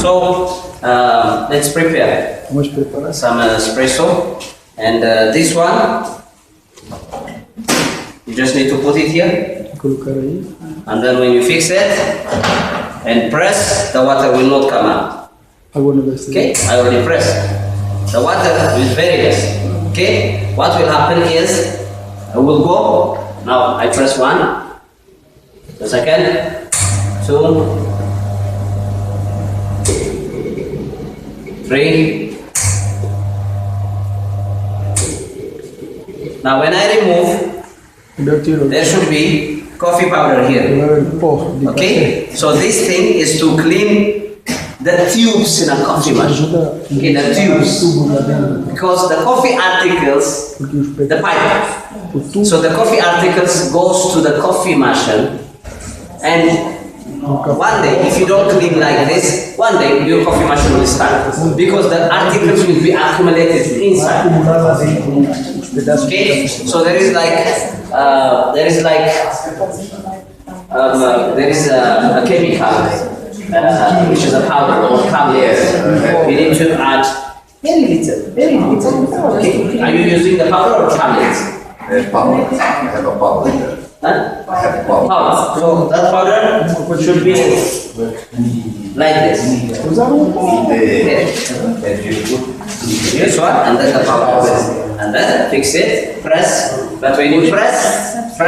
So let's prepare Vamos preparar. some espresso, and this one you just need to put it here, Colocar aí. and then when you fix it and press, the water will not come out. Água não vai sair. Okay, I already pressed. The water is very less. Okay, what will happen is I will go. Now I press 1, the second, 2, 3. Now when I remove, Eu tiro. there should be coffee powder here. Agora o pó de café. Okay, so this thing is to clean the tubes in a coffee machine. Ajuda Okay, the tubes. tubo lá dentro. Because the coffee articles, Porque os the pipe. o tubo So the coffee articles goes to the coffee machine, and one day, if you don't clean like this, one day your coffee machine will start because the articles will be accumulated inside. acumular lá dentro os pedaços. Okay, so there is a chemical which is a powder or tablet. You need to add very little. Okay, are you using the powder or tablets? Power. I have a power. Huh? I have power. Powder. So that powder should be like this. This one, and then the powder. And then fix it, press. But when you press 1,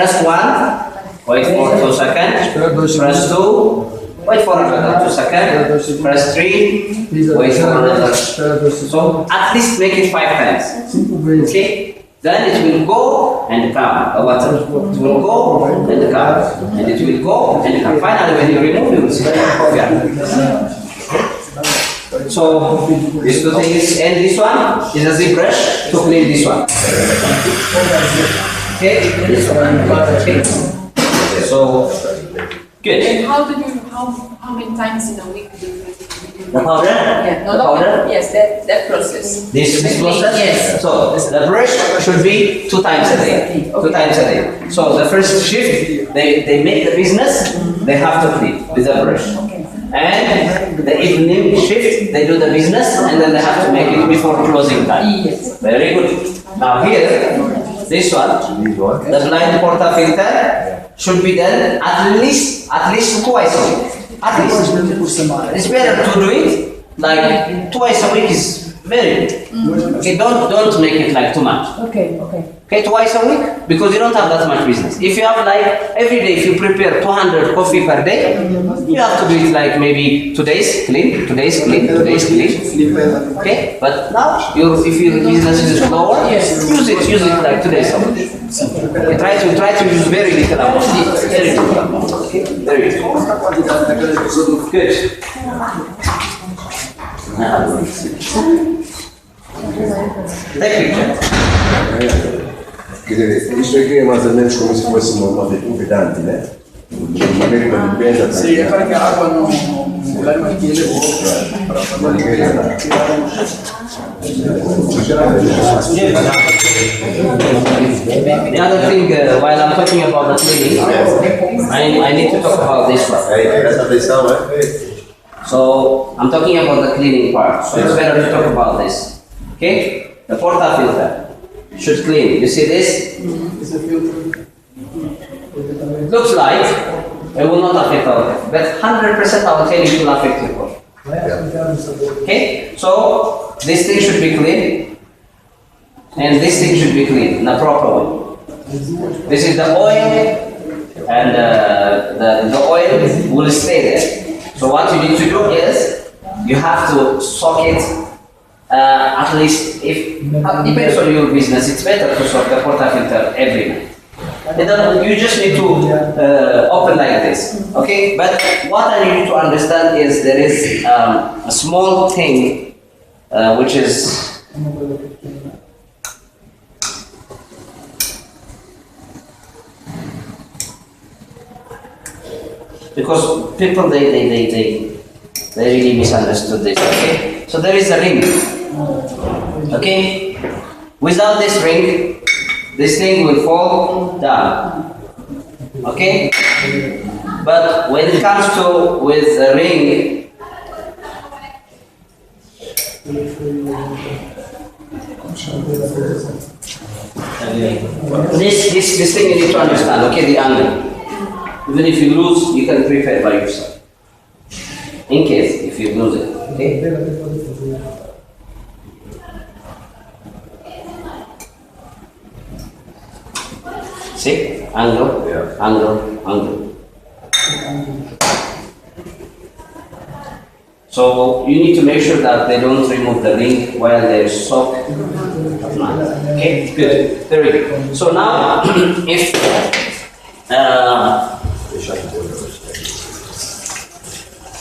wait for 2 seconds, press 2, wait for another 2 seconds, press 3, wait for another. So at least make it 5 times. 5 vezes. Okay? Then it will go and come, the water. It will go and come, and it will go and come. Finally, when you remove, you will see the coffee. So, these two things, and this one is a zip brush to clean this one. Okay, this one. Okay. So, good. And how many times in a week do you The powder? Yeah, The powder? Yes, that process. This process? Yes. So the brush should be 2 times a day. 2 times a day. So the first shift, they make the business, they have to clean with the brush. And the evening shift, they do the business, and then they have to make it before closing time. Yes. Very good. Now here, this one, the blind portafilter should be done at least twice a week. At least. It's better to do it like twice a week is very good. Okay, don't make it like too much. Okay. Okay, twice a week because you don't have that much business. If you have like every day, if you prepare 200 coffee per day, you have to do it like maybe 2 days clean, 2 days clean, 2 days clean. Okay, but now if your business is slower, use it like 2 days a week. Okay, try to use very little amount. Very little amount. Okay, very little. Good. Take picture. Isto aqui é mais ou menos como se fosse uma vedante, né? Magari uma limpeza. Sì, è perché l'acqua non è mai chiede para The other thing, while I'm talking about the cleaning, I need to talk about this one. Presta atenção, So I'm talking about the cleaning part. So it's better to talk about this. Okay? The portafilter should clean. You see this? It looks like it will not affect our health, but 100% I will tell you it will affect your health. Okay? So this thing should be clean, and this thing should be clean in a proper way. This is the oil, and the oil will stay there. So what you need to do is you have to soak it at least, if depends on your business, it's better to soak the portafilter every night. And then you just need to open like this, okay? But what I need you to understand is there is a small thing which is because people they really misunderstood this, okay? So there is a ring, okay? Without this ring, this thing will fall down, okay? But when it comes to with a ring, This thing you need to understand, okay, the angle. Even if you lose, you can prepare by yourself. In case, if you lose it, okay? See? Angle, Yeah. angle, angle. So you need to make sure that they don't remove the ring while they're soaked. Okay, good, very good. So now, if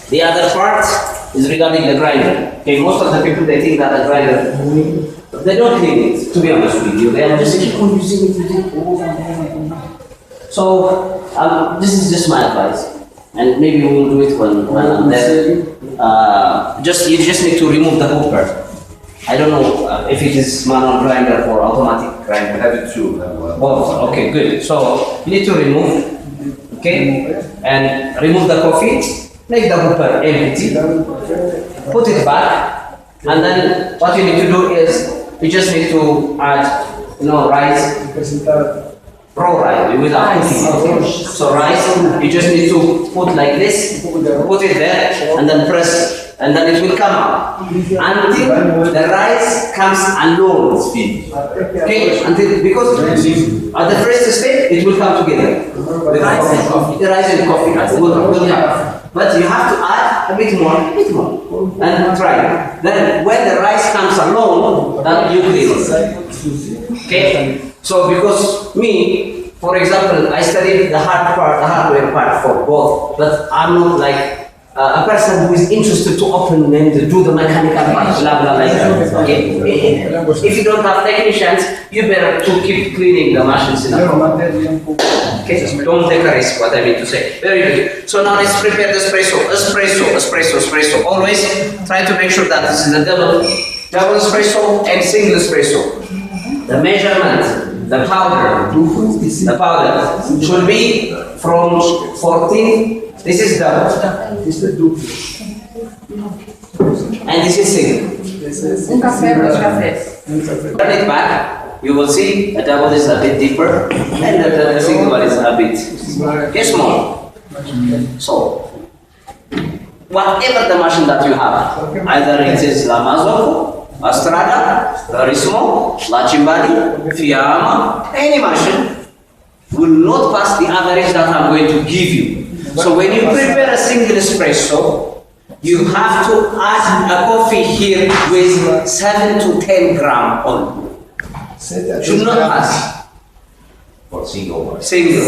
the other part is regarding the grinder. Okay, most of the people they think that the grinder, they don't clean it. To be honest with you, they are just keep on using it. So this is just my advice, and maybe we will do it when I'm there. You just need to remove the hooper. I don't know if it is manual grinder or automatic grinder. Have it too. Both. Okay, good. So you need to remove, okay, and remove the coffee. Make the hooper empty. Put it back, and then what you need to do is you just need to add, rice. Raw rice without cooking. So rice, you just need to put like this, put it there, and then press, and then it will come out until the rice comes alone. Okay, because at the first step it will come together. The rice and coffee will come. But you have to add a bit more, and try. Then when the rice comes alone, then you clean it. Okay. So because me, for example, I studied the hardware part for both, but I'm not like a person who is interested to open and do the mechanical part, blah blah like that. Okay. If you don't have technicians, you better to keep cleaning the machines in a Okay, don't take a risk, what I mean to say. Very good. So now let's prepare the espresso. Always try to make sure that this is a double espresso and single espresso. The measurement, the powder should be from 14. This is double. And this is single. Turn it back. You will see the double is a bit deeper and the single one is a bit small. So, whatever the machine that you have, either it is La Mazzocco, Astrada, Verismo, La Cimbali, Fiamma, any machine will not pass the average that I'm going to give you. So when you prepare a single espresso, you have to add a coffee here with 7 to 10 grams only. Should not pass. For single one. Single.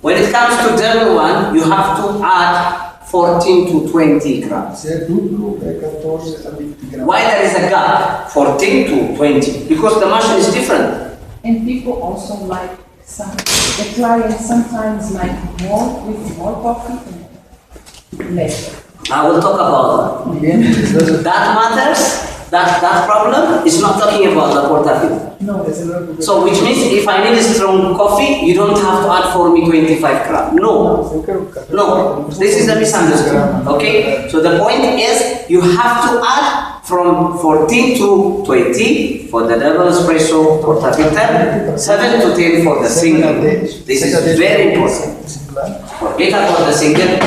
When it comes to double one, you have to add 14 to 20 grams. Why there is a gap? 14 to 20. Because the machine is different. And people also like the clients sometimes like more with more coffee and less. I will talk about that. That matters. That problem is not talking about the portafilter. No. So which means if I need a strong coffee, you don't have to add for me 25 grams. No. This is the misunderstanding. Okay? So the point is you have to add from 14 to 20 for the double espresso portafilter, 7 to 10 for the single. This is very important. Forget about the single,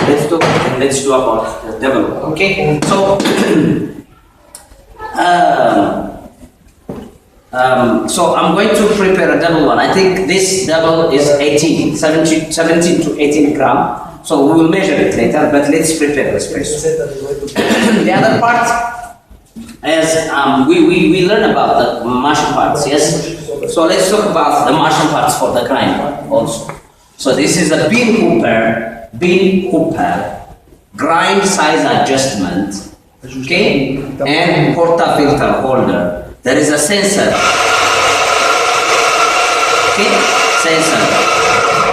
let's do about the double. Okay? So so I'm going to prepare a double one. I think this double is 17 to 18 grams. So we will measure it later, but let's prepare the espresso. The other part is we learn about the mashing parts, yes? So let's talk about the mashing parts for the grinder also. So this is a bean hooper, grind size adjustment, okay, and portafilter holder. There is a sensor, okay, sensor.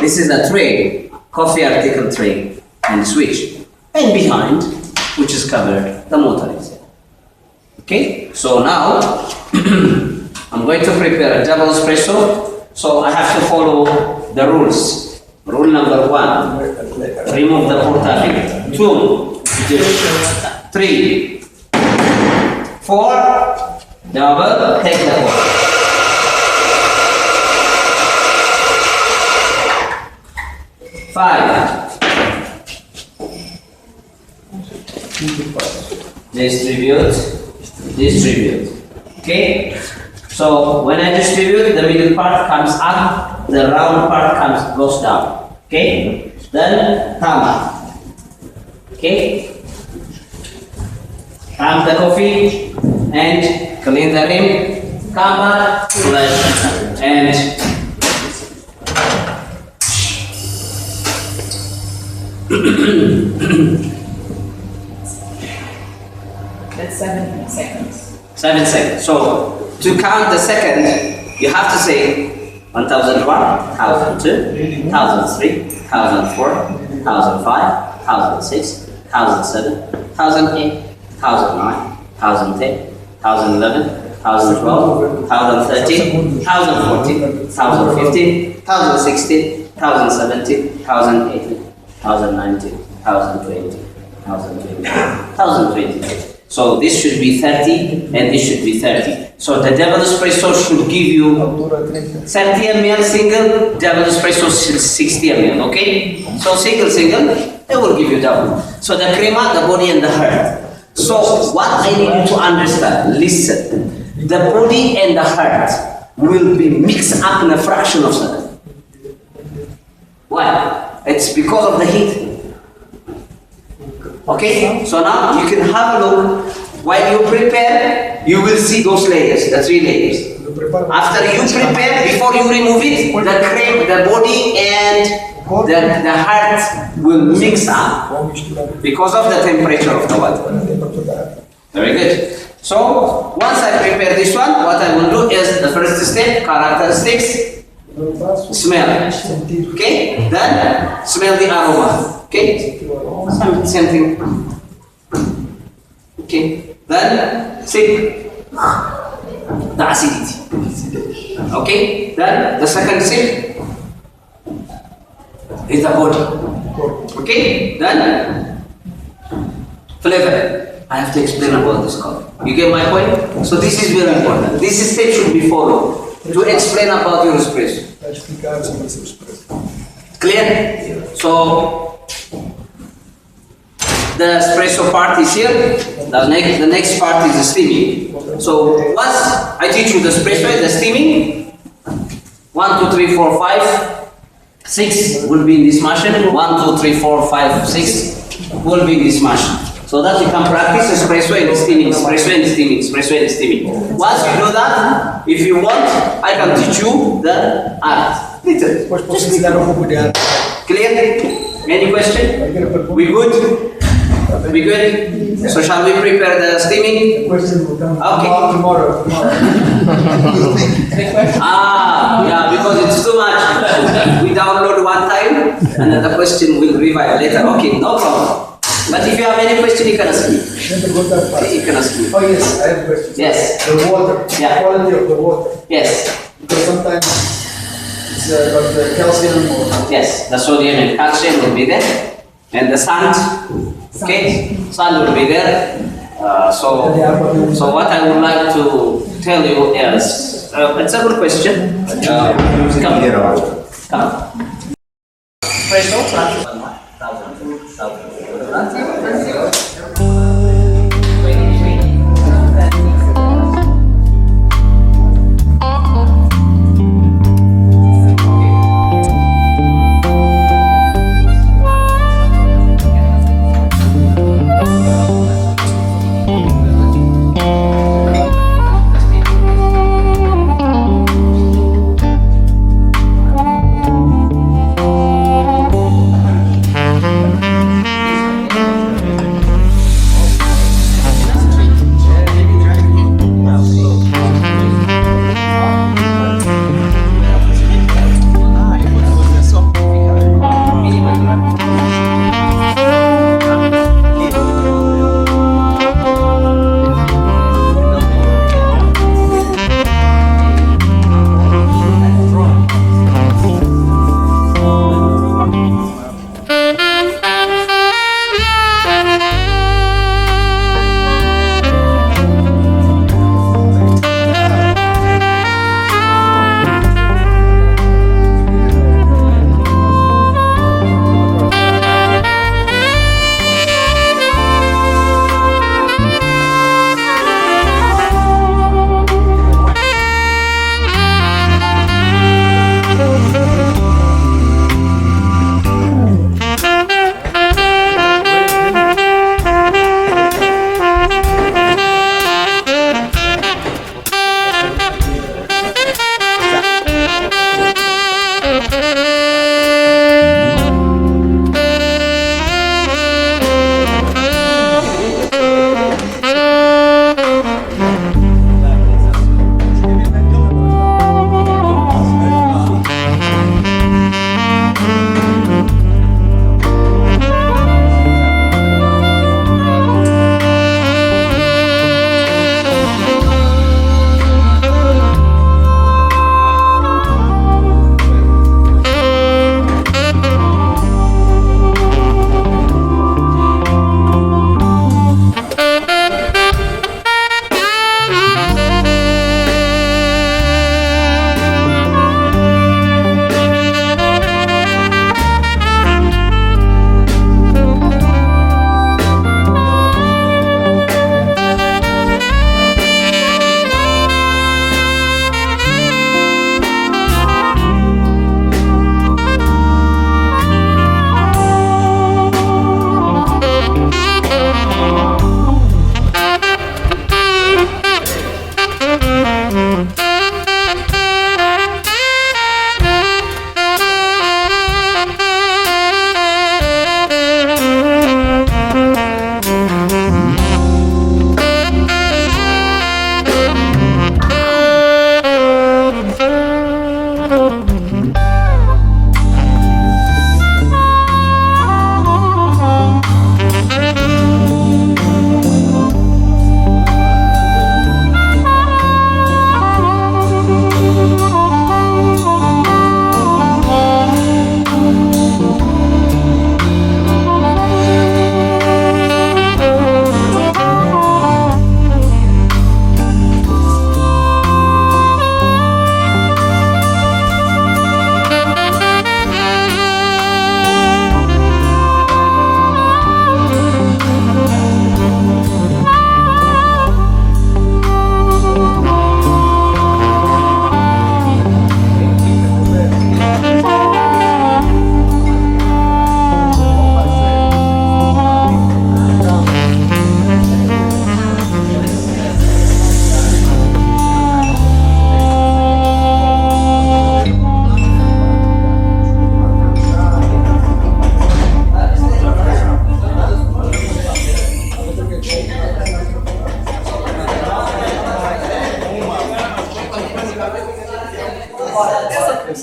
This is a tray, coffee article tray, and switch. And behind, which is covered, the motor is there. Okay, so now I'm going to prepare a double espresso. So I have to follow the rules. Rule number 1, remove the portafilter. 2, 3, 4, double, take the coffee. 5, distribute, distribute. Okay? So when I distribute, the middle part comes up, the round part goes down. Okay? Then thumb. Okay? Thumb the coffee and clean the rim. Come back, flush, and That's 7 seconds. 7 seconds. So to count the second, you have to say 1001, 1002, 1003, 1004, 1005, 1006, 1007, 1008, 1009, 1010, 1011, 1012, 1013, 1014, 1015, 1016, 1017, 1018, 1019, 1020, 1020. So this should be 30 and this should be 30. So the double espresso should give you 30 ml single, double espresso 60 ml, okay? So single, it will give you double. So the crema, the body and the heart. So what I need you to understand, listen, the body and the heart will be mixed up in a fraction of a second. Why? It's because of the heat. Okay, so now you can have a look. While you prepare, you will see those layers, the 3 layers. After you prepare, before you remove it, the cream, the body and the heart will mix up because of the temperature of the water. Very good. So once I prepare this one, what I will do is the first step, characteristics, smell. Okay, then smell the aroma. Okay, same thing. Okay, then sip the acidity. Okay, then the second sip is the body. Okay, then flavor. I have to explain about this color. You get my point? So this is very important. This step should be followed to explain about your espresso. Clear? So the espresso part is here. The next part is the steaming. So once I teach you the espresso, the steaming, 1, 2, 3, 4, 5, 6 will be in this machine. 1, 2, 3, 4, 5, 6 will be in this machine. So that you can practice espresso and steaming, espresso and steaming, espresso and steaming. Once you do that, if you want, I can teach you the art. Little. Clear? Any question? We good? We good? So shall we prepare the steaming? Okay. Tomorrow. Yeah, because it's too much. We download one time and then the question will revive later. Okay, no problem. But if you have any question, you can ask me. You can ask me. Oh yes, I have a question. Yes. The water, Yeah. quality of the water. Yes. Because sometimes it's got the calcium or... Yes. The sodium and calcium will be there. And the sand. Okay. Sand will be there. So what I would like to tell you is, it's a good question. Come. Presto.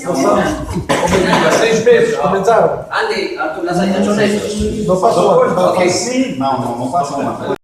Comitiva 6 meses, começaram. Andy, tu nasa inyo na Não passou. Ok. Não, não passa uma.